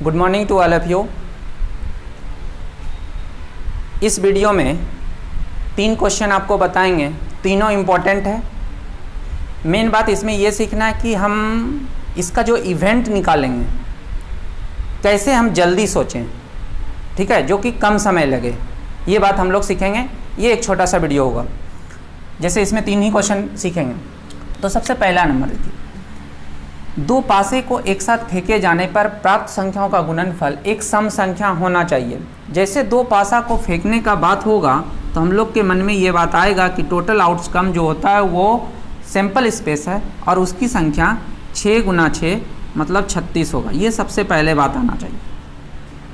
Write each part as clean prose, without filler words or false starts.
Good morning to all of you. इस video में 3 question आपको बताएंगे, तीनों इम्पॉर्टेंट है। मेन बात इसमें यह सीखना है कि हम इसका जो इवेंट निकालेंगे कैसे हम जल्दी सोचें, ठीक है, जो कि कम समय लगे, ये बात हम लोग सीखेंगे। ये एक छोटा सा वीडियो होगा। जैसे इसमें 3 ही क्वेश्चन सीखेंगे। तो सबसे पहला नंबर देखिए, 2 पासे को एक साथ फेंके जाने पर प्राप्त संख्याओं का गुणनफल एक सम संख्या होना चाहिए। जैसे 2 पासा को फेंकने का बात होगा तो हम लोग के मन में ये बात आएगा कि टोटल आउटकम जो होता है वो सैंपल स्पेस है और उसकी संख्या 6 × 6 मतलब 36 होगा। ये सबसे पहले बात आना चाहिए।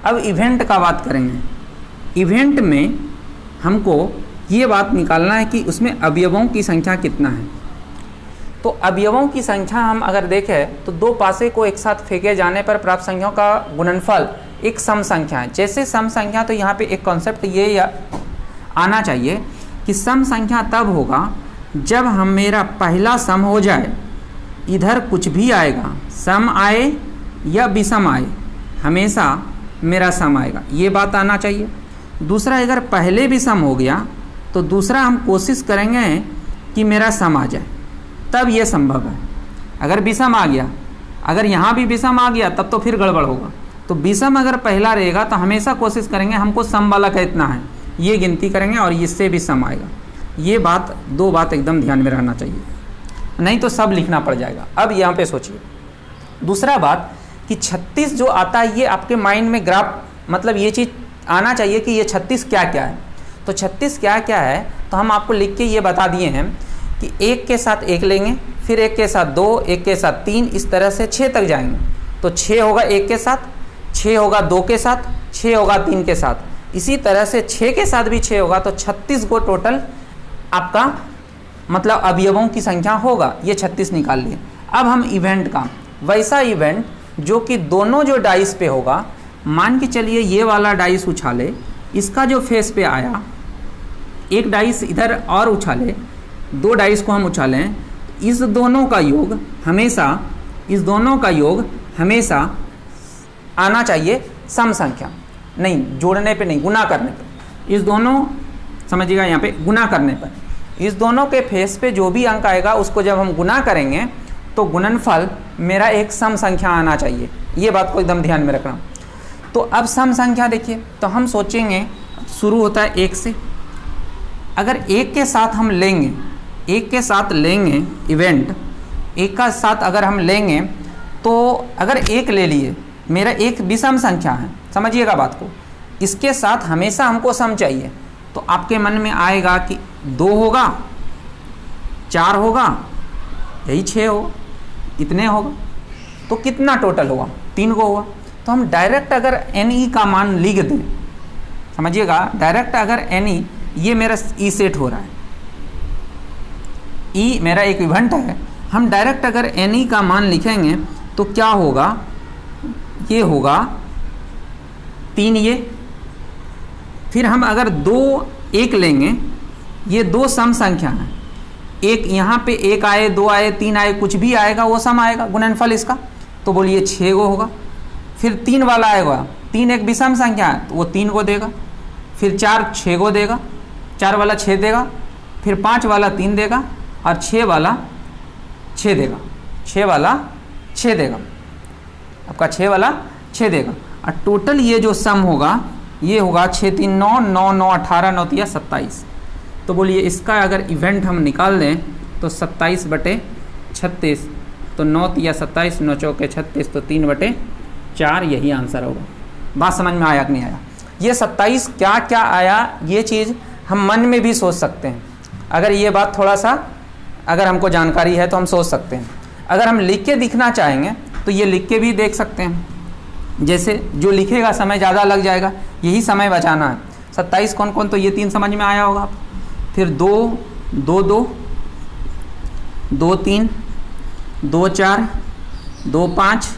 अब इवेंट का बात करेंगे। इवेंट में हमको ये बात निकालना है कि उसमें अवयवों की संख्या कितना है। तो अवयवों की संख्या हम अगर देखें तो 2 पासे को एक साथ फेंके जाने पर प्राप्त संख्याओं का गुणनफल एक सम संख्या है। जैसे सम संख्या, तो यहाँ पे एक कॉन्सेप्ट ये आना चाहिए कि सम संख्या तब होगा जब हम मेरा पहला सम हो जाए, इधर कुछ भी आएगा, सम आए या विषम आए, हमेशा मेरा सम आएगा, ये बात आना चाहिए। दूसरा, अगर पहले भी सम हो गया तो दूसरा हम कोशिश करेंगे कि मेरा सम आ जाए, तब ये संभव है। अगर विषम आ गया, अगर यहाँ भी विषम आ गया तब तो फिर गड़बड़ होगा। तो विषम अगर पहला रहेगा तो हमेशा कोशिश करेंगे हमको सम वाला कितना है ये गिनती करेंगे और इससे भी सम आएगा। ये बात 2 बात एकदम ध्यान में रहना चाहिए, नहीं तो सब लिखना पड़ जाएगा। अब यहाँ पे सोचिए। दूसरा बात कि 36 जो आता है ये आपके माइंड में ग्राफ, मतलब ये चीज़ आना चाहिए कि ये 36 क्या क्या है। तो 36 क्या क्या है तो हम आपको लिख के ये बता दिए हैं कि 1 के साथ 1 लेंगे, फिर 1 के साथ 2, 1 के साथ 3, इस तरह से 6 तक जाएंगे। तो 6 होगा 1 के साथ, 6 होगा 2 के साथ, 6 होगा 3 के साथ, इसी तरह से 6 के साथ भी 6 होगा। तो 36 को टोटल आपका मतलब अवयवों की संख्या होगा। ये 36 निकाल लिए। अब हम इवेंट का, वैसा इवेंट जो कि दोनों जो डाइस पे होगा, मान के चलिए ये वाला डाइस उछाले, इसका जो फेस पे आया, एक डाइस इधर और उछाले, 2 डाइस को हम उछालें, इस दोनों का योग हमेशा आना चाहिए सम संख्या, नहीं जोड़ने पे नहीं, गुना करने पे। इस दोनों, समझिएगा यहाँ पे गुना करने पर, इस दोनों के फेस पे जो भी अंक आएगा उसको जब हम गुना करेंगे तो गुणनफल मेरा एक सम संख्या आना चाहिए। ये बात को एकदम ध्यान में रखना। तो अब सम संख्या देखिए, तो हम सोचेंगे, शुरू होता है 1 से। अगर 1 के साथ हम लेंगे, 1 के साथ लेंगे इवेंट, 1 का साथ अगर हम लेंगे तो अगर 1 ले लिए, मेरा एक विषम संख्या है, समझिएगा बात को, इसके साथ हमेशा हमको सम चाहिए। तो आपके मन में आएगा कि 2 होगा, 4 होगा, यही 6 होगा, इतने होगा, तो कितना टोटल होगा, 3 को होगा। तो हम डायरेक्ट अगर NE का मान लिख दें, समझिएगा, डायरेक्ट अगर NE, ये मेरा ई सेट हो रहा है, ई मेरा एक इवेंट है, हम डायरेक्ट अगर NE का मान लिखेंगे तो क्या होगा, ये होगा 3 ये। फिर हम अगर 2 1 लेंगे, ये 2 सम संख्या है, एक यहाँ पे 1 आए, 2 आए, 3 आए, कुछ भी आएगा वो सम आएगा गुणनफल इसका। तो बोलिए 6 को होगा। फिर 3 वाला आएगा, 3 एक विषम संख्या है तो वो 3 को देगा। फिर 4 6 को देगा, 4 वाला 6 देगा। फिर 5 वाला 3 देगा और 6 वाला 6 देगा, 6 वाला 6 देगा, आपका 6 वाला 6 देगा। और टोटल ये जो सम होगा ये होगा 6 3 9 9 9 18 9 3 27। तो बोलिए इसका अगर इवेंट हम निकाल दें तो 27/36, तो 9 3 27, 9 4 36, तो 3/4, यही आंसर होगा। बात समझ में आया कि नहीं आया? ये 27 क्या क्या आया, ये चीज़ हम मन में भी सोच सकते हैं। अगर ये बात थोड़ा सा अगर हमको जानकारी है तो हम सोच सकते हैं। अगर हम लिख के दिखना चाहेंगे तो ये लिख के भी देख सकते हैं। जैसे जो लिखेगा समय ज़्यादा लग जाएगा, यही समय बचाना है। 27 कौन कौन, तो ये 3 समझ में आया होगा। फिर 2 2 2 2 3 2 4 2 5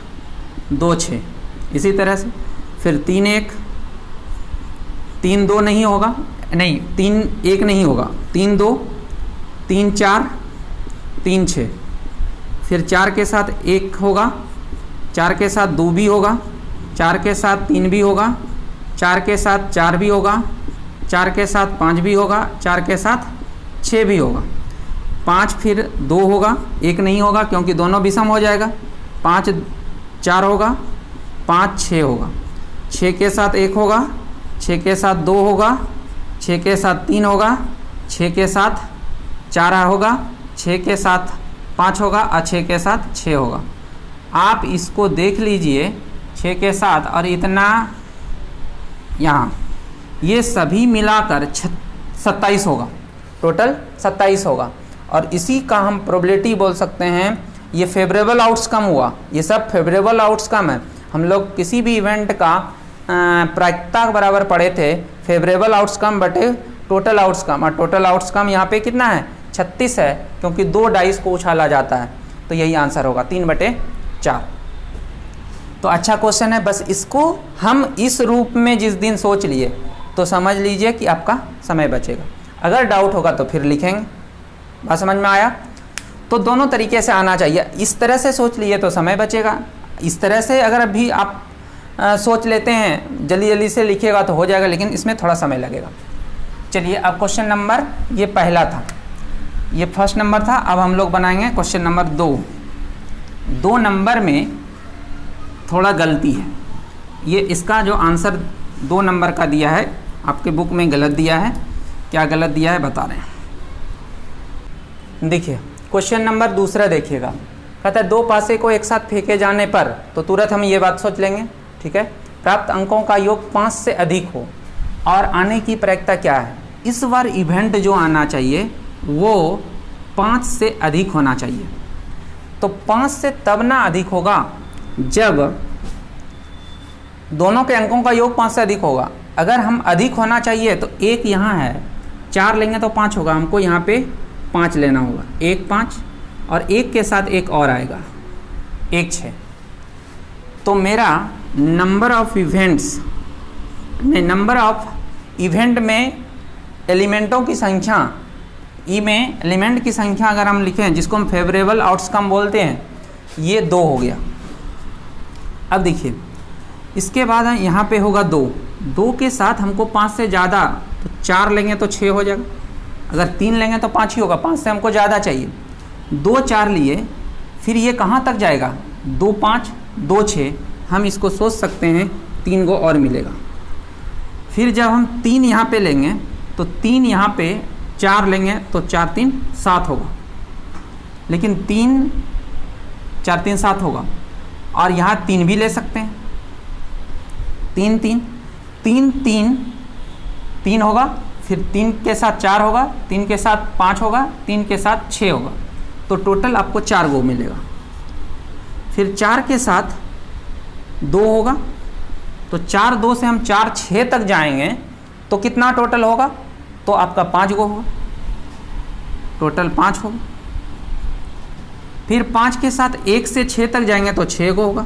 2 6, इसी तरह से। फिर 3 1 3 2 नहीं होगा, नहीं 3 1 नहीं होगा, 3 2 3 4 3 6। फिर 4 के साथ 1 होगा, 4 के साथ 2 भी होगा, 4 के साथ 3 भी होगा, 4 के साथ 4 भी होगा, 4 के साथ 5 भी होगा, 4 के साथ 6 भी होगा, 5 फिर 2 होगा, 1 नहीं होगा क्योंकि दोनों विषम हो जाएगा, 5 4 होगा, 5 6 होगा, 6 के साथ 1 होगा, 6 के साथ 2 होगा, 6 के साथ 3 होगा, 6 के साथ 4 होगा, 6 के साथ 5 होगा और 6 के साथ 6 होगा। आप इसको देख लीजिए 6 के साथ और इतना यहाँ, ये सभी मिलाकर 27 होगा, टोटल 27 होगा। और इसी का हम प्रोबेबिलिटी बोल सकते हैं। ये फेवरेबल आउटकम हुआ, ये सब फेवरेबल आउटकम है। हम लोग किसी भी इवेंट का प्रायिकता बराबर पढ़े थे, फेवरेबल आउटकम बटे टोटल आउटकम, और टोटल आउटकम यहाँ पे कितना है 36 है, क्योंकि 2 डाइस को उछाला जाता है, तो यही आंसर होगा 3/4। तो अच्छा क्वेश्चन है, बस इसको हम इस रूप में जिस दिन सोच लिए तो समझ लीजिए कि आपका समय बचेगा। अगर डाउट होगा तो फिर लिखेंगे। बात समझ में आया? तो दोनों तरीके से आना चाहिए। इस तरह से सोच लिए तो समय बचेगा, इस तरह से अगर अभी आप सोच लेते हैं जल्दी जल्दी से लिखिएगा तो हो जाएगा, लेकिन इसमें थोड़ा समय लगेगा। चलिए अब क्वेश्चन नंबर, ये पहला था, ये फर्स्ट नंबर था। अब हम लोग बनाएंगे क्वेश्चन नंबर 2। 2 नंबर में थोड़ा गलती है, ये इसका जो आंसर 2 नंबर का दिया है आपके बुक में गलत दिया है। क्या गलत दिया है बता रहे हैं, देखिए क्वेश्चन नंबर दूसरा देखिएगा। कहता है 2 पासे को एक साथ फेंके जाने पर, तो तुरंत हम ये बात सोच लेंगे, ठीक है। प्राप्त अंकों का योग 5 से अधिक हो और आने की प्रायिकता क्या है। इस बार इवेंट जो आना चाहिए वो 5 से अधिक होना चाहिए। तो 5 से तब ना अधिक होगा जब दोनों के अंकों का योग 5 से अधिक होगा। अगर हम अधिक होना चाहिए तो 1 यहाँ है, 4 लेंगे तो 5 होगा, हमको यहाँ पे 5 लेना होगा। 1 5 और 1 के साथ 1 और आएगा, 1 6। तो मेरा नंबर ऑफ इवेंट्स में, नंबर ऑफ इवेंट में एलिमेंटों की संख्या, ई में एलिमेंट की संख्या अगर हम लिखें जिसको हम फेवरेबल आउटकम बोलते हैं, ये 2 हो गया। अब देखिए इसके बाद यहाँ पे होगा 2 के साथ हमको 5 से ज़्यादा, तो 4 लेंगे तो 6 हो जाएगा, अगर 3 लेंगे तो 5 ही होगा, 5 से हमको ज़्यादा चाहिए। 2 4 लिए, फिर ये कहाँ तक जाएगा 2 5 2 6, हम इसको सोच सकते हैं 3 को और मिलेगा। फिर जब हम 3 यहाँ पे लेंगे तो 3 यहाँ पे 4 लेंगे तो 4 3 7 होगा, लेकिन 3 4 3 7 होगा। और यहाँ 3 भी ले सकते हैं, 3 3 3 3 3 होगा, फिर 3 के साथ 4 होगा, 3 के साथ 5 होगा, 3 के साथ 6 होगा, तो टोटल आपको 4 गो मिलेगा। फिर 4 के साथ 2 होगा, तो 4 2 से हम 4 6 तक जाएंगे तो कितना टोटल होगा, तो आपका 5 गो होगा, टोटल 5 होगा। फिर 5 के साथ 1 से 6 तक जाएंगे तो 6 गो होगा।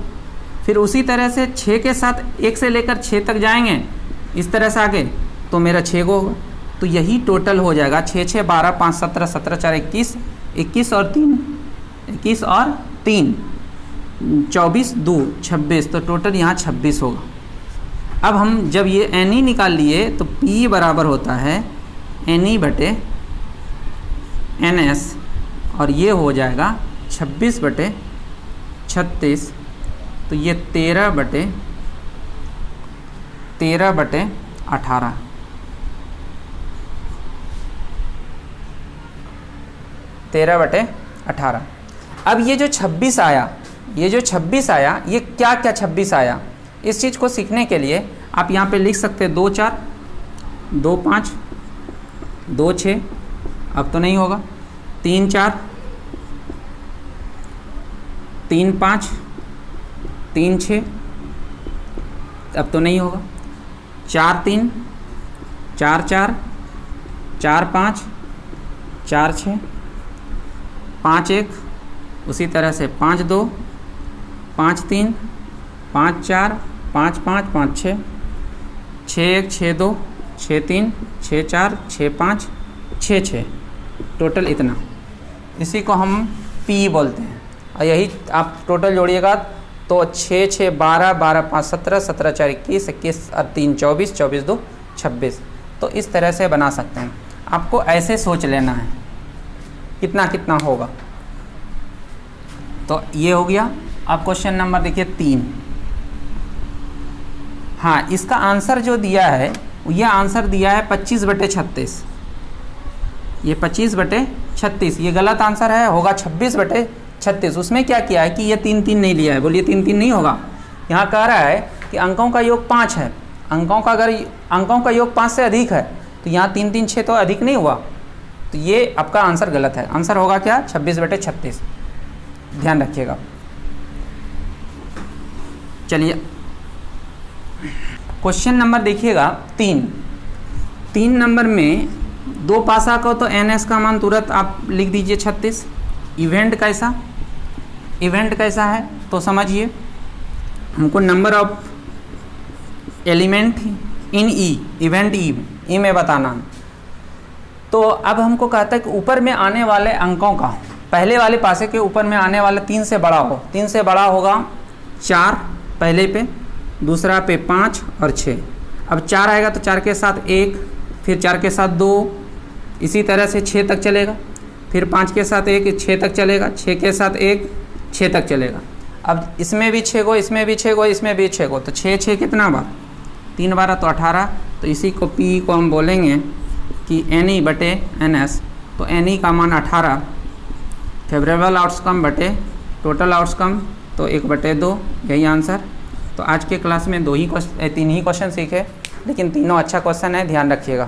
फिर उसी तरह से 6 के साथ 1 से लेकर 6 तक जाएंगे, इस तरह से आगे, तो मेरा 6 गो होगा। तो यही टोटल हो जाएगा 6 6 12 5 17 17 4 21, 21 और 3 21 और 3 24 2 26, तो टोटल यहाँ 26 होगा। अब हम जब ये एन निकाल लिए तो P बराबर होता है NE/NS, और ये हो जाएगा 26/36, तो ये 13/18 13/18। अब ये जो 26 आया, ये जो 26 आया, ये क्या क्या 26 आया, इस चीज़ को सीखने के लिए आप यहाँ पे लिख सकते हैं 2 4 2 5 2 6, अब तो नहीं होगा, 3 4 3 5 3 6, अब तो नहीं होगा, 4 3 4 4 4 5 4 6 5 1, उसी तरह से 5 2 5 3 5 4 5 5 5 6 6 1 6 2 6 3 6 4 6 5 6 6, टोटल इतना। इसी को हम P बोलते हैं, और यही आप टोटल जोड़िएगा तो 6 6 12, 12 5 17, 17 4 21, 21 और 3 24, 24 2 26। तो इस तरह से बना सकते हैं। आपको ऐसे सोच लेना है कितना कितना होगा। तो ये हो गया। अब क्वेश्चन नंबर देखिए 3। हाँ, इसका आंसर जो दिया है ये आंसर दिया है 25/36। ये 25/36 ये गलत आंसर है, होगा 26/36। उसमें क्या किया है कि ये 3 3 नहीं लिया है। बोलिए 3 3 नहीं होगा। यहाँ कह रहा है कि अंकों का योग 5 है। अंकों का योग 5 से अधिक है, तो यहाँ 3 3 6 तो अधिक नहीं हुआ। तो ये आपका आंसर गलत है। आंसर होगा क्या? 26/36। ध्यान रखिएगा। चलिए क्वेश्चन नंबर देखिएगा 3 नंबर में 2 पासा को तो NS का मान तुरंत आप लिख दीजिए 36। इवेंट कैसा है तो समझिए, हमको number of element in event E में बताना। तो अब हमको कहता है कि ऊपर में आने वाले अंकों का पहले वाले पासे के ऊपर में आने वाला 3 से बड़ा हो। 3 से बड़ा होगा 4 पहले पे, दूसरा पे 5 और 6। अब 4 आएगा तो 4 के साथ 1, फिर 4 के साथ 2, इसी तरह से 6 तक चलेगा। फिर 5 के साथ 1, 6 तक चलेगा। 6 के साथ 1, 6 तक चलेगा। अब इसमें भी 6 गो, इसमें भी 6 गो, इसमें भी 6 गो, तो 6 6 कितना बार? 3 बार तो 18। तो इसी को P को हम बोलेंगे कि NE/NS। तो NE का मान 18। फेवरेबल आउटकम बटे टोटल आउटकम, तो 1/2, यही आंसर। तो आज के क्लास में 3 ही क्वेश्चन सीखे, लेकिन तीनों अच्छा क्वेश्चन है, ध्यान रखिएगा।